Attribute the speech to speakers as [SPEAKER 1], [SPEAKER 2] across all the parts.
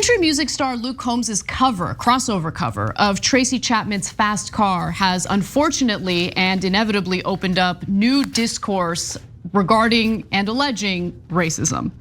[SPEAKER 1] Country music star Luke Combs' crossover cover of Tracy Chapman's Fast Car has unfortunately and inevitably opened up new discourse regarding and alleging racism.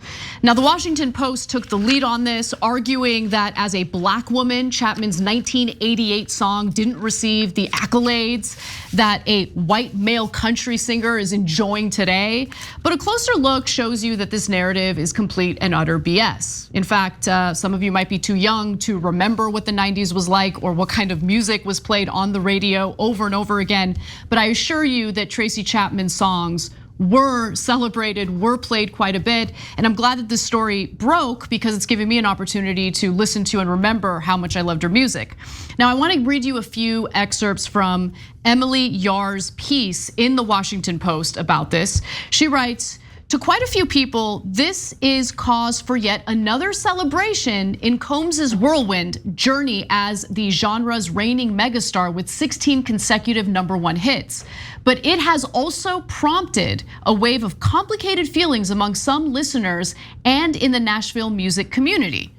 [SPEAKER 1] Now, the Washington Post took the lead on this, arguing that as a black woman, Chapman's 1988 song didn't receive the accolades that a white male country singer is enjoying today. But a closer look shows you that this narrative is complete and utter BS. In fact, some of you might be too young to remember what the 90s was like or what kind of music was played on the radio over and over again. But I assure you that Tracy Chapman's songs were celebrated, were played quite a bit. And I'm glad that this story broke because it's giving me an opportunity to listen to and remember how much I loved her music. Now, I want to read you a few excerpts from Emily Yar's piece in the Washington Post about this. She writes, "To quite a few people, this is cause for yet another celebration in Combs' whirlwind journey as the genre's reigning megastar with 16 consecutive #1 hits. But it has also prompted a wave of complicated feelings among some listeners and in the Nashville music community."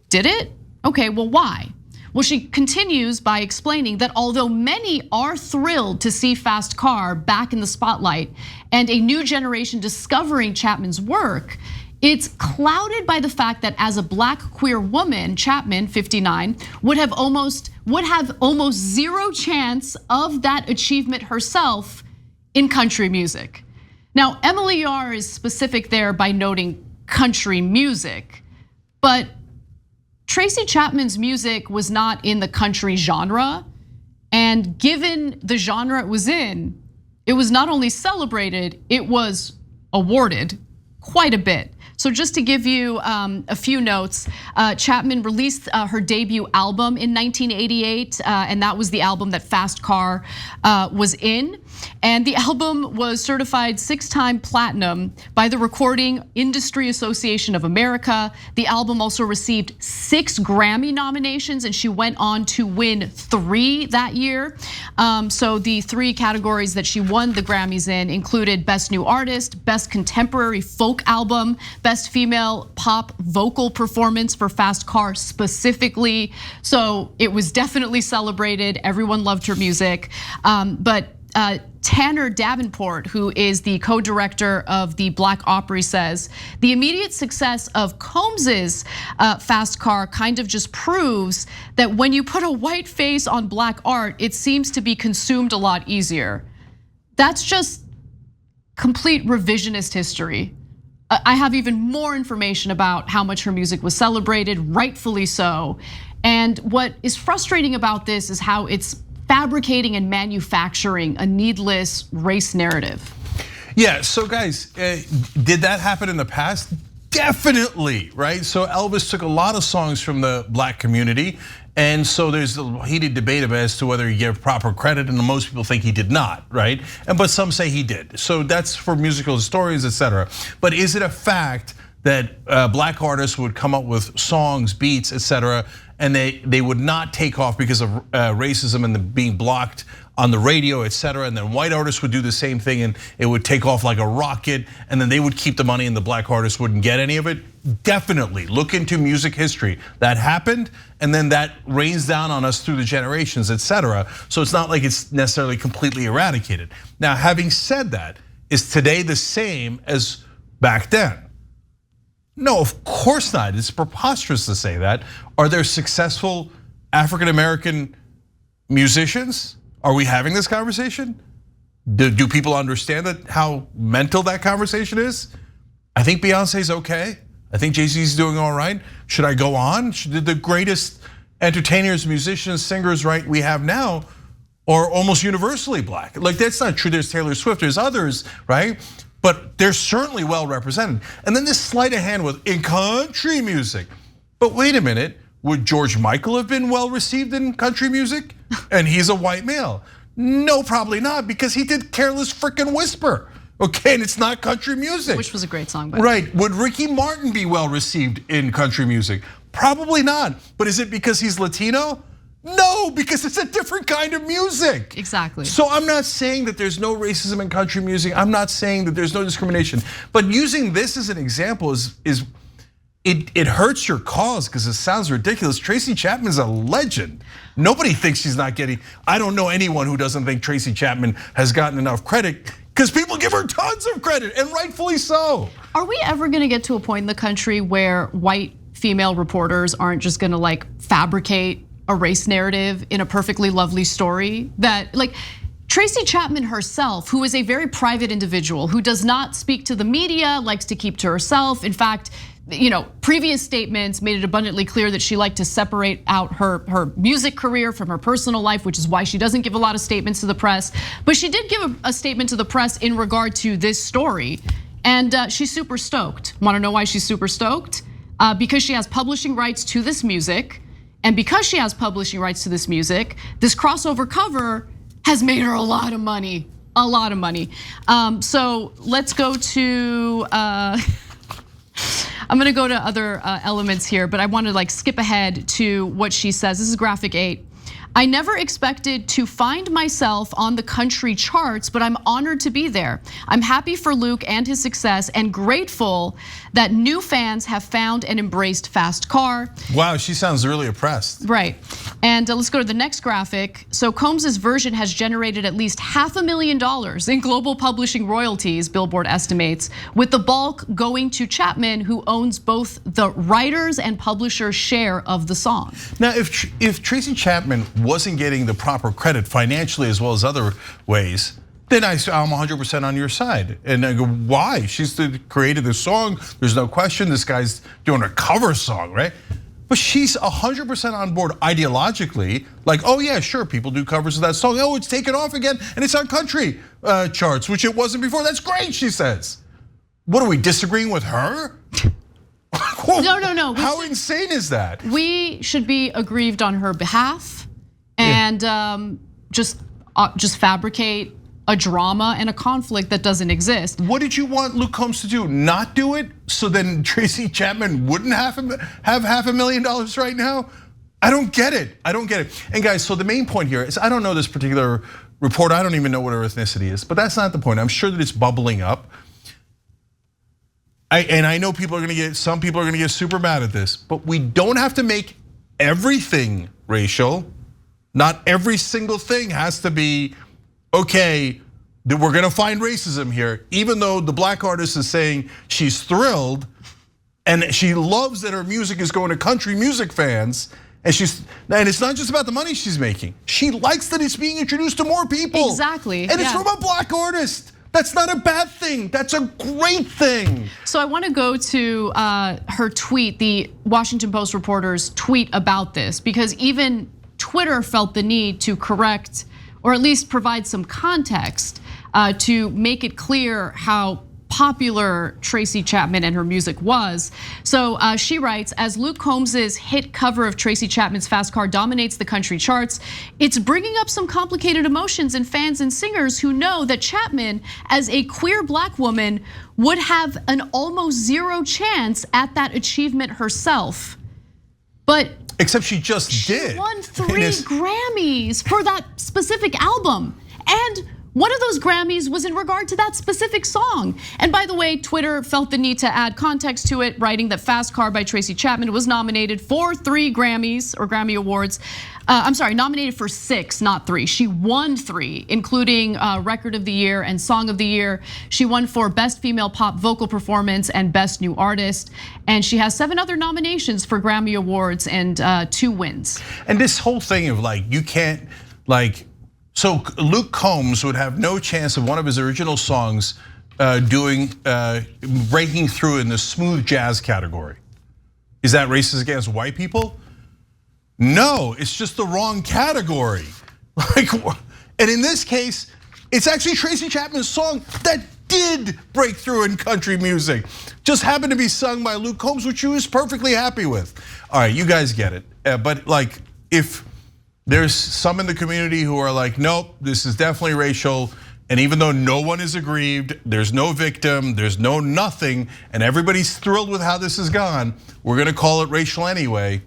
[SPEAKER 1] Did it? Okay, well, why? Well, she continues by explaining that although many are thrilled to see Fast Car back in the spotlight and a new generation discovering Chapman's work, it's clouded by the fact that as a black queer woman, Chapman, 59, would have almost zero chance of that achievement herself in country music. Now, Emily Yar is specific there by noting country music, but Tracy Chapman's music was not in the country genre, and given the genre it was in, it was not only celebrated, it was awarded quite a bit. So just to give you a few notes, Chapman released her debut album in 1988, and that was the album that Fast Car was in. And the album was certified 6-time platinum by the Recording Industry Association of America. The album also received 6 Grammy nominations, and she went on to win 3 that year. So the 3 categories that she won the Grammys in included Best New Artist, Best Contemporary Folk Album, Best Female Pop Vocal Performance for Fast Car specifically. So it was definitely celebrated. Everyone loved her music. But Tanner Davenport, who is the co-director of the Black Opry, says the immediate success of Combs's Fast Car kind of just proves that when you put a white face on black art, it seems to be consumed a lot easier. That's just complete revisionist history. I have even more information about how much her music was celebrated, rightfully so. And what is frustrating about this is how it's fabricating and manufacturing a needless race narrative.
[SPEAKER 2] Yeah, so guys, did that happen in the past? Definitely, right? So Elvis took a lot of songs from the black community, and so there's a heated debate as to whether he gave proper credit, and most people think he did not, right? But some say he did. So that's for musical historians, etc. But is it a fact that black artists would come up with songs, beats, etc., and they would not take off because of racism and being blocked on the radio, etc. And then white artists would do the same thing and it would take off like a rocket, and then they would keep the money and the black artists wouldn't get any of it? Definitely, look into music history. That happened, and then that rains down on us through the generations, etc. So it's not like it's necessarily completely eradicated. Now, having said that, is today the same as back then? No, of course not. It's preposterous to say that. Are there successful African-American musicians? Are we having this conversation? Do people understand how mental that conversation is? I think Beyonce's okay. I think Jay-Z's doing all right. Should I go on? Should the greatest entertainers, musicians, singers, right, we have now are almost universally black? Like, that's not true. There's Taylor Swift, there's others, right? But they're certainly well represented. And then this sleight of hand in country music. But wait a minute, would George Michael have been well received in country music? And he's a white male. No, probably not, because he did Careless Frickin' Whisper. Okay, and it's not country music.
[SPEAKER 1] Which was a great song, by the way.
[SPEAKER 2] Right, would Ricky Martin be well received in country music? Probably not, but is it because he's Latino? No, because it's a different kind of music.
[SPEAKER 1] Exactly.
[SPEAKER 2] So I'm not saying that there's no racism in country music. I'm not saying that there's no discrimination. But using this as an example is it hurts your cause because it sounds ridiculous. Tracy Chapman's a legend. Nobody thinks she's not getting. I don't know anyone who doesn't think Tracy Chapman has gotten enough credit because people give her tons of credit, and rightfully so.
[SPEAKER 1] Are we ever gonna get to a point in the country where white female reporters aren't just gonna like fabricate a race narrative in a perfectly lovely story that like Tracy Chapman herself, who is a very private individual, who does not speak to the media, likes to keep to herself. In fact, previous statements made it abundantly clear that she liked to separate out her music career from her personal life, which is why she doesn't give a lot of statements to the press. But she did give a statement to the press in regard to this story, and she's super stoked. Want to know why she's super stoked? Because she has publishing rights to this music, and because she has publishing rights to this music, this crossover cover has made her a lot of money, a lot of money. So let's go to, I'm gonna go to other elements here, but I want to like skip ahead to what she says. This is graphic 8. I never expected to find myself on the country charts, but I'm honored to be there. I'm happy for Luke and his success and grateful that new fans have found and embraced Fast Car.
[SPEAKER 2] Wow, she sounds really oppressed.
[SPEAKER 1] Right, and let's go to the next graphic. So Combs's version has generated at least $500,000 in global publishing royalties, Billboard estimates, with the bulk going to Chapman, who owns both the writers and publishers' share of the song.
[SPEAKER 2] Now, if Tracy Chapman wasn't getting the proper credit financially as well as other ways, then I'm 100% on your side. And I go, why? She's created this song. There's no question. This guy's doing a cover song, right? But she's 100% on board ideologically. Like, oh yeah, sure, people do covers of that song. Oh, it's taken off again, and it's on country charts, which it wasn't before. That's great, she says. What, are we disagreeing with her?
[SPEAKER 1] No.
[SPEAKER 2] How insane is that?
[SPEAKER 1] We should be aggrieved on her behalf, and just fabricate a drama and a conflict that doesn't exist.
[SPEAKER 2] What did you want Luke Combs to do? Not do it, so then Tracy Chapman wouldn't have $500,000 right now? I don't get it. I don't get it. And guys, so the main point here is I don't know this particular report. I don't even know what her ethnicity is, but that's not the point. I'm sure that it's bubbling up. And I know some people are gonna get super mad at this, but we don't have to make everything racial. Not every single thing has to be, okay, that we're gonna find racism here, even though the black artist is saying she's thrilled and she loves that her music is going to country music fans. And it's not just about the money she's making. She likes that it's being introduced to more people.
[SPEAKER 1] Exactly.
[SPEAKER 2] And it's from a black artist. That's not a bad thing. That's a great thing.
[SPEAKER 1] So I want to go to her tweet, the Washington Post reporter's tweet about this, because even Twitter felt the need to correct or at least provide some context to make it clear how popular Tracy Chapman and her music was. So she writes, as Luke Combs's hit cover of Tracy Chapman's Fast Car dominates the country charts, it's bringing up some complicated emotions in fans and singers who know that Chapman, as a queer black woman, would have an almost zero chance at that achievement herself. But
[SPEAKER 2] except she did.
[SPEAKER 1] She won 3 Grammys for that specific album. And one of those Grammys was in regard to that specific song. And by the way, Twitter felt the need to add context to it, writing that Fast Car by Tracy Chapman was nominated for 3 Grammys or Grammy Awards. I'm sorry, nominated for 6, not 3. She won 3, including Record of the Year and Song of the Year. She won for Best Female Pop Vocal Performance and Best New Artist. And she has 7 other nominations for Grammy Awards and 2 wins.
[SPEAKER 2] And this whole thing of like, you can't so Luke Combs would have no chance of one of his original songs breaking through in the smooth jazz category. Is that racist against white people? No, it's just the wrong category. And in this case, it's actually Tracy Chapman's song that did break through in country music. Just happened to be sung by Luke Combs, which she was perfectly happy with. All right, you guys get it. But like, if there's some in the community who are like, nope, this is definitely racial. And even though no one is aggrieved, there's no victim, there's no nothing, and everybody's thrilled with how this has gone, we're gonna call it racial anyway.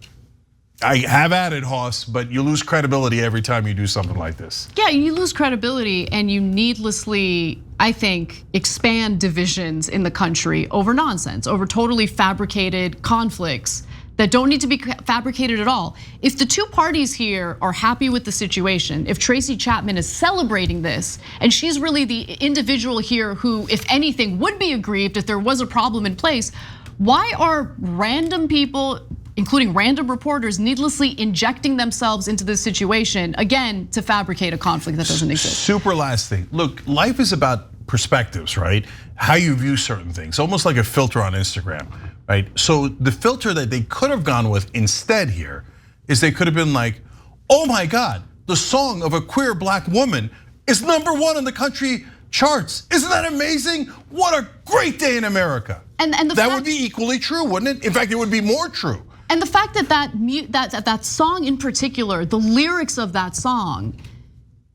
[SPEAKER 2] I have added Hoss, but you lose credibility every time you do something like this.
[SPEAKER 1] Yeah, you lose credibility and you needlessly, I think, expand divisions in the country over nonsense, over totally fabricated conflicts that don't need to be fabricated at all. If the two parties here are happy with the situation, if Tracy Chapman is celebrating this, and she's really the individual here who, if anything, would be aggrieved if there was a problem in place, why are random people, including random reporters, needlessly injecting themselves into this situation, again, to fabricate a conflict that doesn't exist?
[SPEAKER 2] Super last thing. Look, life is about perspectives, right? How you view certain things, almost like a filter on Instagram, right? So the filter that they could have gone with instead here is they could have been like, oh my God, the song of a queer black woman is #1 in the country charts. Isn't that amazing? What a great day in America.
[SPEAKER 1] And
[SPEAKER 2] that would be equally true, wouldn't it? In fact, it would be more true.
[SPEAKER 1] And the fact that that song in particular, the lyrics of that song,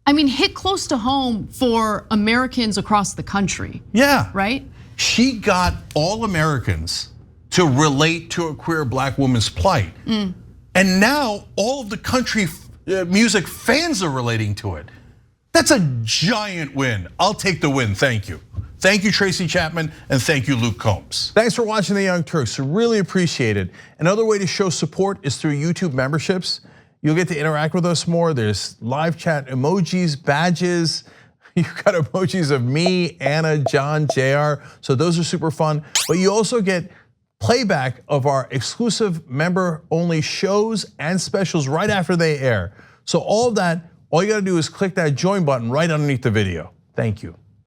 [SPEAKER 1] I mean, hit close to home for Americans across the country.
[SPEAKER 2] Yeah.
[SPEAKER 1] Right?
[SPEAKER 2] She got all Americans to relate to a queer black woman's plight. And now all of the country music fans are relating to it. That's a giant win. I'll take the win, thank you. Thank you, Tracy Chapman, and thank you, Luke Combs. Thanks for watching The Young Turks, really appreciate it. Another way to show support is through YouTube memberships. You'll get to interact with us more. There's live chat emojis, badges. You've got emojis of me, Anna, John, JR, so those are super fun. But you also get playback of our exclusive member-only shows and specials right after they air. So all of that, all you gotta do is click that join button right underneath the video. Thank you.